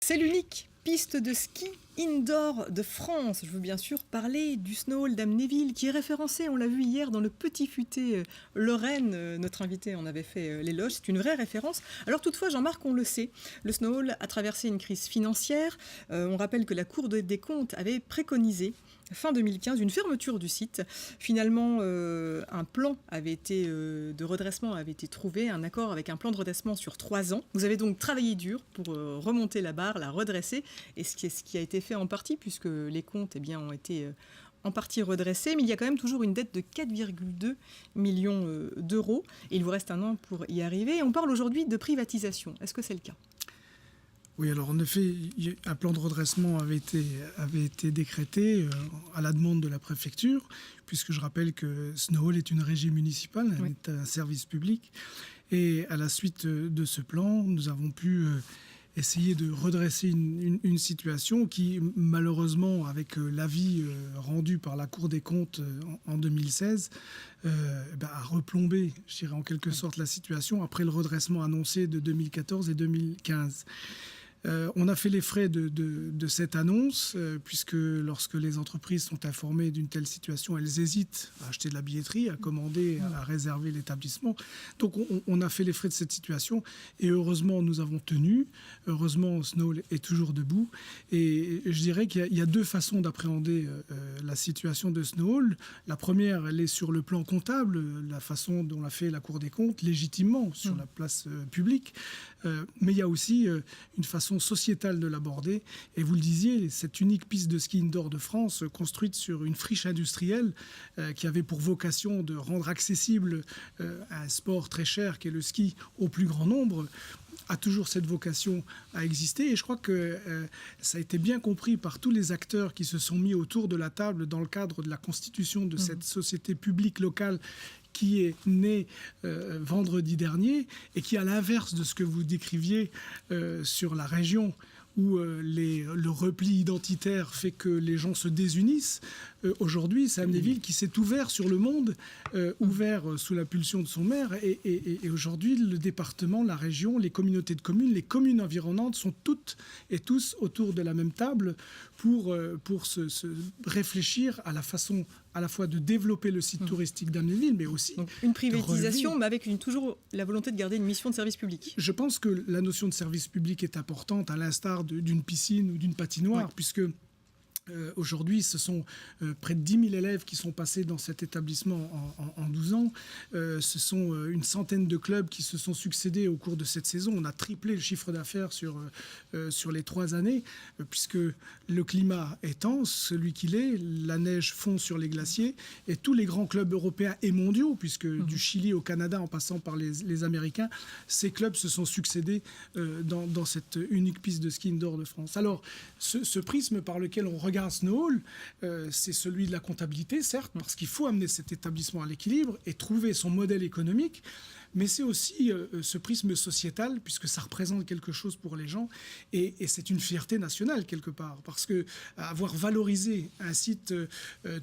C'est l'unique piste de ski indoor de France. Je veux bien sûr parler du Snow d'Amnéville qui est référencé, on l'a vu hier dans le Petit Futé Lorraine. Notre invité en avait fait l'éloge, c'est une vraie référence. Alors toutefois, Jean-Marc, on le sait, le Snow a traversé une crise financière. On rappelle que la Cour des comptes avait préconisé fin 2015, une fermeture du site. Finalement, un plan de redressement avait été trouvé, un accord avec un plan de redressement sur 3 ans. Vous avez donc travaillé dur pour remonter la barre, la redresser, et ce qui a été fait en partie, puisque les comptes ont été en partie redressés, mais il y a quand même toujours une dette de 4,2 millions d'euros, et il vous reste 1 an pour y arriver. Et on parle aujourd'hui de privatisation. Est-ce que c'est le cas ? Oui, alors en effet, un plan de redressement avait été décrété à la demande de la préfecture, puisque je rappelle que Snow est une régie municipale, est un service public. Et à la suite de ce plan, nous avons pu essayer de redresser une situation qui, malheureusement, avec l'avis rendu par la Cour des comptes en 2016, a replombé, je dirais en quelque sorte, la situation après le redressement annoncé de 2014 et 2015. On a fait les frais de cette annonce, puisque lorsque les entreprises sont informées d'une telle situation, elles hésitent à acheter de la billetterie, à commander, à réserver l'établissement. Donc on a fait les frais de cette situation, et heureusement nous avons tenu. Heureusement Snow est toujours debout. Et je dirais qu'il y a 2 façons d'appréhender la situation de Snow. La première, elle est sur le plan comptable, la façon dont l'a fait la Cour des comptes, légitimement, sur la place publique. Mais il y a aussi une façon sociétale de l'aborder. Et vous le disiez, cette unique piste de ski indoor de France, construite sur une friche industrielle qui avait pour vocation de rendre accessible un sport très cher qui est le ski au plus grand nombre, a toujours cette vocation à exister. Et je crois que ça a été bien compris par tous les acteurs qui se sont mis autour de la table dans le cadre de la constitution de cette société publique locale qui est né vendredi dernier, et qui, à l'inverse de ce que vous décriviez sur la région, où le repli identitaire fait que les gens se désunissent, aujourd'hui, c'est Amnéville qui s'est ouvert sur le monde, ouvert sous la pulsion de son maire, et aujourd'hui, le département, la région, les communautés de communes, les communes environnantes sont toutes et tous autour de la même table pour se réfléchir à la façon à la fois de développer le site touristique d'Amnéville, mais aussi... Donc une privatisation, mais avec toujours la volonté de garder une mission de service public. Je pense que la notion de service public est importante, à l'instar d'une piscine ou d'une patinoire, puisque... aujourd'hui, ce sont près de 10 000 élèves qui sont passés dans cet établissement en 12 ans. Ce sont une centaine de clubs qui se sont succédés au cours de cette saison. On a triplé le chiffre d'affaires sur les 3 années, puisque le climat étant celui qu'il est, la neige fond sur les glaciers, et tous les grands clubs européens et mondiaux, puisque du Chili au Canada, en passant par les Américains, ces clubs se sont succédés dans cette unique piste de ski indoor de France. Alors, ce prisme par lequel on regarde Snow, c'est celui de la comptabilité, certes, parce qu'il faut amener cet établissement à l'équilibre et trouver son modèle économique, mais c'est aussi ce prisme sociétal, puisque ça représente quelque chose pour les gens, et c'est une fierté nationale, quelque part, parce que avoir valorisé un site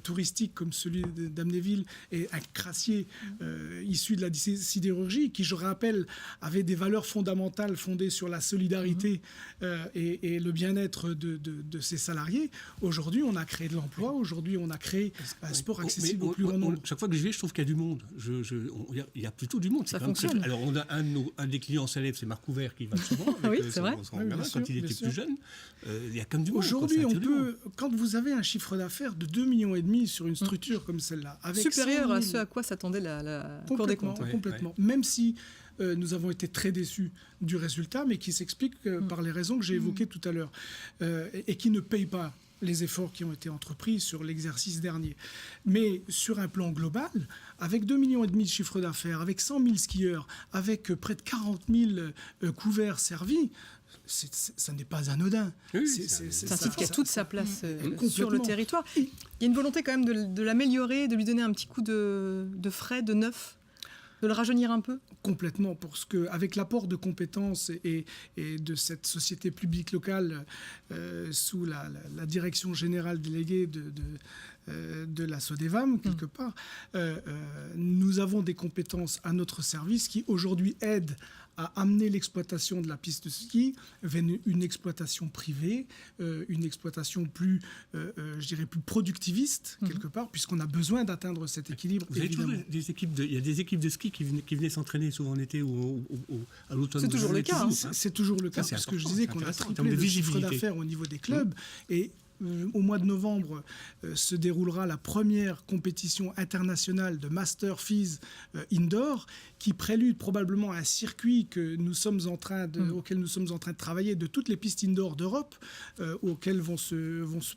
touristique comme celui d'Amnéville, et un crassier issu de la sidérurgie, qui, je rappelle, avait des valeurs fondamentales fondées sur la solidarité et le bien-être de ses salariés. Aujourd'hui, on a créé de l'emploi. Aujourd'hui, on a créé un sport accessible au plus grand nombre. Chaque fois que je vais, je trouve qu'il y a du monde. Il y a plutôt du monde. Ça fonctionne. Alors, on a un des clients célèbres, c'est Marc Ouvert, qui va souvent. Oui, c'est vrai. Quand il était plus jeune, il y a comme du monde. Aujourd'hui, quand vous avez un chiffre d'affaires de 2,5 millions sur une structure comme celle-là, avec supérieur à ce à quoi s'attendait la Cour des comptes. Complètement. Même si nous avons été très déçus du résultat, mais qui s'explique par les raisons que j'ai évoquées tout à l'heure, et qui ne payent pas les efforts qui ont été entrepris sur l'exercice dernier. Mais sur un plan global, avec 2,5 millions de chiffre d'affaires, avec 100 000 skieurs, avec près de 40 000 couverts servis, ça n'est pas anodin. Oui, c'est un site qui a toute sa place sur le territoire. Il y a une volonté quand même de l'améliorer, de lui donner un petit coup de frais, de neuf, de le rajeunir un peu. Complètement, parce qu'avec l'apport de compétences et de cette société publique locale sous la direction générale déléguée de la SODEVAM, quelque part, nous avons des compétences à notre service qui aujourd'hui aident a amené l'exploitation de la piste de ski vers une exploitation privée, une exploitation plus, je dirais, plus productiviste, quelque part, puisqu'on a besoin d'atteindre cet équilibre. Vous avez toujours il y a des équipes de ski qui venaient s'entraîner souvent en été ou à l'automne. C'est toujours le cas. C'est toujours le cas, parce que je disais qu'on a triplé le chiffre d'affaires au niveau des clubs. Et au mois de novembre se déroulera la première compétition internationale de Master FIS Indoor, qui prélude probablement à un circuit que nous sommes auquel nous sommes en train de travailler, de toutes les pistes indoor d'Europe, auxquelles vont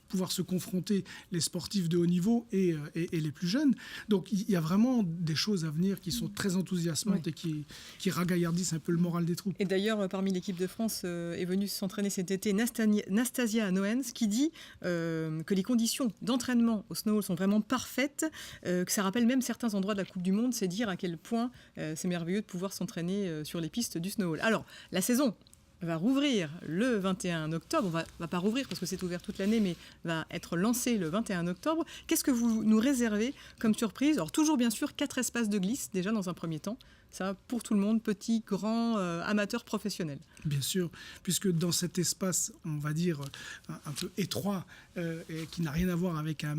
pouvoir se confronter les sportifs de haut niveau et les plus jeunes. Donc il y a vraiment des choses à venir qui sont très enthousiasmantes et qui ragaillardissent un peu le moral des troupes. Et d'ailleurs, parmi l'équipe de France est venue s'entraîner cet été Nastasia Noens, qui dit que les conditions d'entraînement au snowball sont vraiment parfaites, que ça rappelle même certains endroits de la Coupe du Monde. C'est dire à quel point c'est merveilleux de pouvoir s'entraîner sur les pistes du snowball. Alors, la saison va rouvrir le 21 octobre. On va pas rouvrir parce que c'est ouvert toute l'année, mais va être lancé le 21 octobre. Qu'est-ce que vous nous réservez comme surprise? Alors, toujours, bien sûr, 4 espaces de glisse, déjà dans un premier temps. Ça, pour tout le monde, petit, grand, amateur, professionnel. Bien sûr, puisque dans cet espace, on va dire, un peu étroit, et qui n'a rien à voir avec un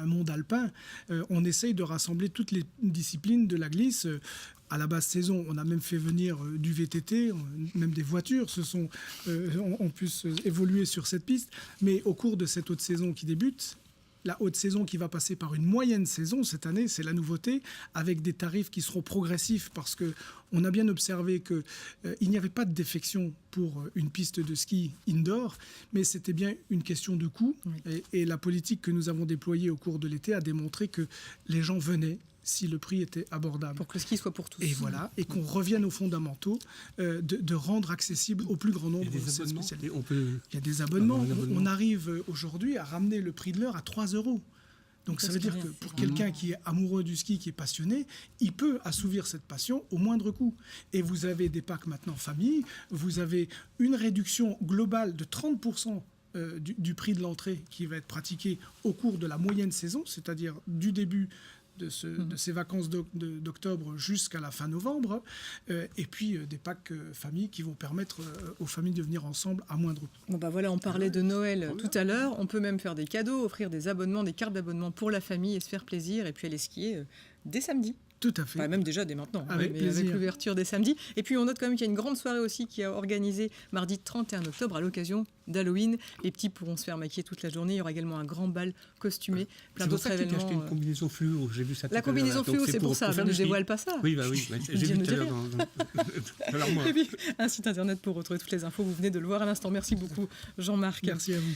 monde alpin, on essaye de rassembler toutes les disciplines de la glisse. À la basse saison, on a même fait venir du VTT, même des voitures ont pu évoluer sur cette piste. Mais au cours de cette haute saison qui débute, la haute saison qui va passer par une moyenne saison cette année, c'est la nouveauté, avec des tarifs qui seront progressifs, parce qu'on a bien observé qu'il n'y avait pas de défection pour une piste de ski indoor, mais c'était bien une question de coût. Oui. Et la politique que nous avons déployée au cours de l'été a démontré que les gens venaient si le prix était abordable. Pour que le ski soit pour tous. Et voilà, et qu'on revienne aux fondamentaux, de rendre accessible au plus grand nombre cette spécialité. Il y a des abonnements. On arrive aujourd'hui à ramener le prix de l'heure à 3 €. Donc ça veut dire que pour quelqu'un qui est amoureux du ski, qui est passionné, il peut assouvir cette passion au moindre coût. Et vous avez des packs maintenant famille, vous avez une réduction globale de 30% du prix de l'entrée qui va être pratiquée au cours de la moyenne saison, c'est-à-dire du début de ces vacances d'octobre jusqu'à la fin novembre, et puis des packs famille qui vont permettre aux familles de venir ensemble à moindre coût. Bon bah voilà, on parlait de Noël tout à l'heure, on peut même faire des cadeaux, offrir des abonnements, des cartes d'abonnement pour la famille et se faire plaisir, et puis aller skier dès samedi. Tout à fait. Enfin, même déjà dès maintenant, avec l'ouverture des samedis. Et puis on note quand même qu'il y a une grande soirée aussi qui est organisée mardi 31 octobre à l'occasion d'Halloween. Les petits pourront se faire maquiller toute la journée. Il y aura également un grand bal costumé, plein d'autres événements. C'est pour ça que tu as acheté une combinaison fluo, j'ai vu ça tout à l'heure. La combinaison fluo, c'est pour ça, je ne dévoile pas ça. Oui, j'ai vu tout à l'heure dans Et puis un site internet pour retrouver toutes les infos. Vous venez de le voir à l'instant. Merci beaucoup Jean-Marc. Merci à vous.